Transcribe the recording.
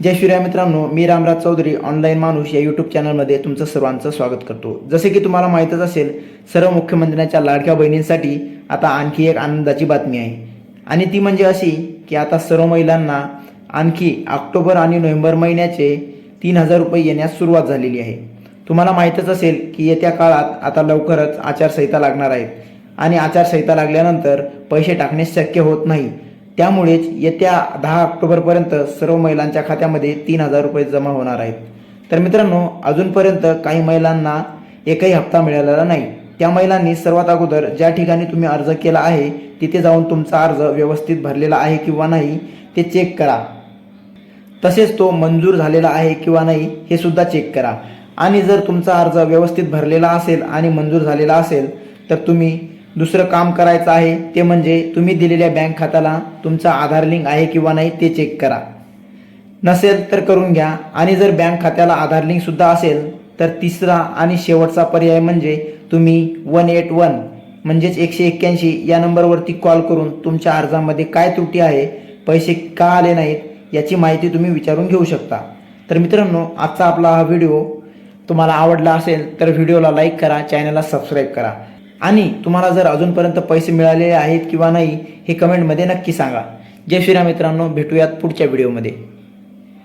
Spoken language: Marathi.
जय श्रीराम मित्रांनो, मी रामराज चौधरी ऑनलाईन माणूस या यूट्यूब चॅनलमध्ये तुमचं सर्वांचं स्वागत करतो। जसे की तुम्हाला माहीतच असेल, सर्व मुख्यमंत्र्यांच्या लाडक्या बहिणींसाठी आता आणखी एक आनंदाची बातमी आहे आणि ती म्हणजे अशी की आता सर्व महिलांना आणखी ऑक्टोबर आणि नोव्हेंबर महिन्याचे 3000 रुपये येण्यास सुरुवात झालेली आहे। तुम्हाला माहीतच असेल की येत्या काळात आता लवकरच आचारसंहिता लागणार आहे आणि आचारसंहिता लागल्यानंतर पैसे टाकणे शक्य होत नाही। त्यामुळेच येत्या 10 ऑक्टोबरपर्यंत सर्व महिलांच्या खात्यामध्ये 3000 रुपये जमा होणार आहेत। तर मित्रांनो, अजूनपर्यंत काही महिलांना एकही हप्ता मिळालेला नाही। त्या महिलांनी सर्वात अगोदर ज्या ठिकाणी तुम्ही अर्ज केला आहे तिथे जाऊन तुमचा अर्ज व्यवस्थित भरलेला आहे किंवा नाही ते चेक करा। तसेच तो मंजूर झालेला आहे किंवा नाही हे सुद्धा चेक करा। आणि जर तुमचा अर्ज व्यवस्थित भरलेला असेल आणि मंजूर झालेला असेल तर तुम्ही दुसरं काम करायचं आहे, ते म्हणजे तुम्ही दिलेल्या बँक खात्याला तुमचा आधार लिंक आहे किंवा नाही ते चेक करा। नसेल तर करून घ्या। आणि जर बँक खात्याला आधार लिंक सुद्धा असेल तर तिसरा आणि शेवटचा पर्याय म्हणजे तुम्ही 181 म्हणजेच 181 या नंबरवरती कॉल करून तुमच्या अर्जामध्ये काय त्रुटी आहे, पैसे का आले नाहीत याची माहिती तुम्ही विचारून घेऊ शकता। तर मित्रांनो, आजचा आपला हा व्हिडिओ तुम्हाला आवडला असेल तर व्हिडिओला लाईक करा, चॅनलला सबस्क्राईब करा आणि तुम्हाला जर अजूनपर्यंत पैसे मिळालेले आहेत किंवा नाही हे कमेंटमध्ये नक्की सांगा। जय श्रीराम मित्रांनो, भेटूयात पुढच्या व्हिडिओमध्ये।